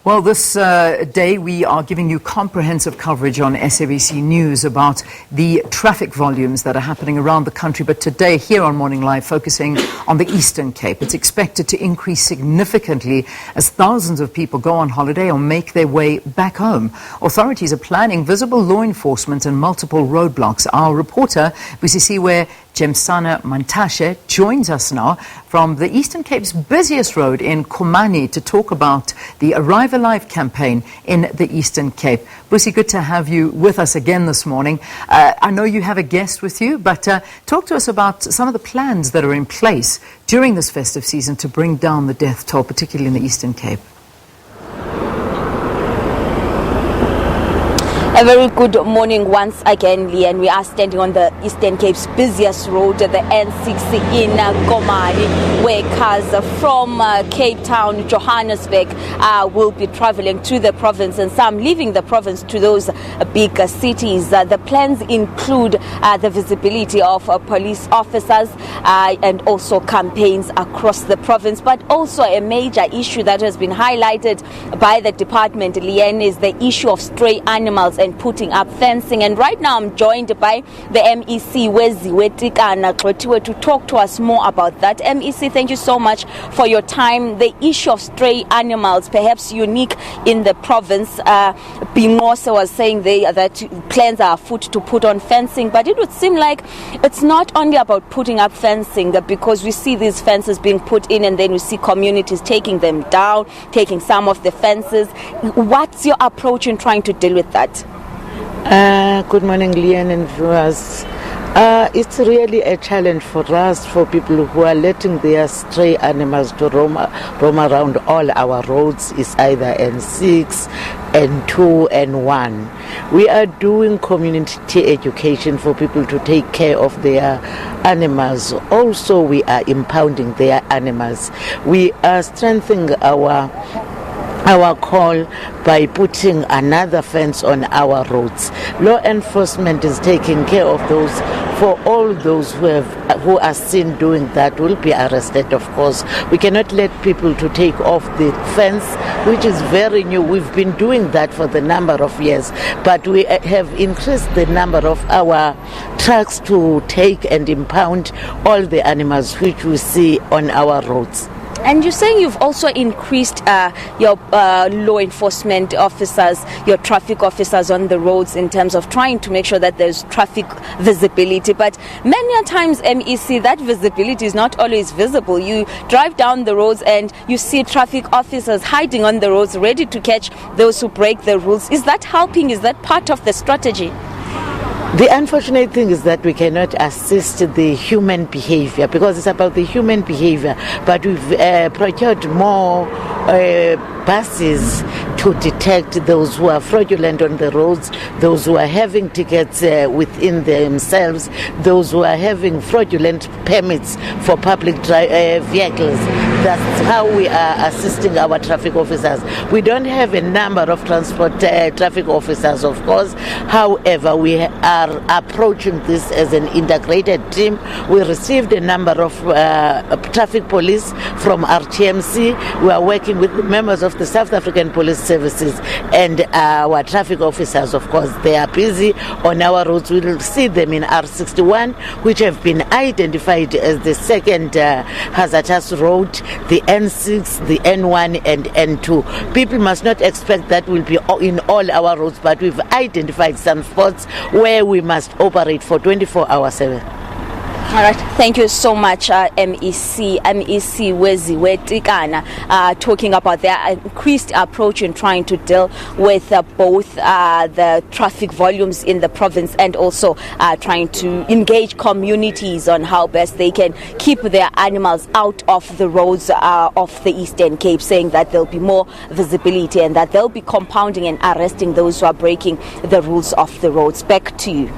Well, this day we are giving you comprehensive coverage on SABC News about the traffic volumes that are happening around the country. But today, here on Morning Live, focusing on the Eastern Cape. It's expected to increase significantly as thousands of people go on holiday or make their way back home. Authorities are planning visible law enforcement and multiple roadblocks. Our reporter, Busisiwe Jemsana-Mantashe, joins us now from the Eastern Cape's busiest road in Komani to talk about the Arrive Alive campaign in the Eastern Cape. Busi, good to have you with us again this morning. I know you have a guest with you, but talk to us about some of the plans that are in place during this festive season to bring down the death toll, particularly in the Eastern Cape. A very good morning once again, Leanne. We are standing on the Eastern Cape's busiest road, the N6 in Komani, where cars from Cape Town, Johannesburg will be traveling to the province, and some leaving the province to those big cities. The plans include the visibility of police officers and also campaigns across the province. But also a major issue that has been highlighted by the department, Leanne, is the issue of stray animals and putting up fencing. And right now I'm joined by the MEC, Weziwe Tikana-Gxotiwe, to talk to us more about that. MEC, thank you so much for your time. The issue of stray animals, perhaps unique in the province. Bingose was saying that plans are afoot to put on fencing, but it would seem like it's not only about putting up fencing, because we see these fences being put in and then we see communities taking them down, taking some of the fences. What's your approach in trying to deal with that? Good morning, Leanne and viewers. It's really a challenge for us, for people who are letting their stray animals to roam around all our roads. It's either N6, N2, N1. We are doing community education for people to take care of their animals. Also, we are impounding their animals. We are strengthening our call by putting another fence on our roads. Law enforcement is taking care of those. For all those who are seen doing that will be arrested, of course. We cannot let people to take off the fence, which is very new. We've been doing that for the number of years, but we have increased the number of our trucks to take and impound all the animals which we see on our roads. And you're saying you've also increased your law enforcement officers, your traffic officers on the roads in terms of trying to make sure that there's traffic visibility. But many times, MEC, that visibility is not always visible. You drive down the roads and you see traffic officers hiding on the roads, ready to catch those who break the rules. Is that helping? Is that part of the strategy? The unfortunate thing is that we cannot assist the human behavior, because it's about the human behavior, but we've procured more buses to detect those who are fraudulent on the roads, those who are having tickets within themselves, those who are having fraudulent permits for public vehicles. That's how we are assisting our traffic officers. We don't have a number of traffic officers, of course. However, we are approaching this as an integrated team. We received a number of traffic police from RTMC. We are working with members of the South African Police Services and our traffic officers, of course. They are busy on our roads. We will see them in R61, which have been identified as the second hazardous road, the N6, the N1 and N2. People must not expect that will be in all our roads, but we've identified some spots where we must operate for 24 hours 7. All right, thank you so much, MEC Weziwe Tikana, talking about their increased approach in trying to deal with both the traffic volumes in the province and also trying to engage communities on how best they can keep their animals out of the roads of the Eastern Cape, saying that there'll be more visibility and that they'll be compounding and arresting those who are breaking the rules of the roads. Back to you.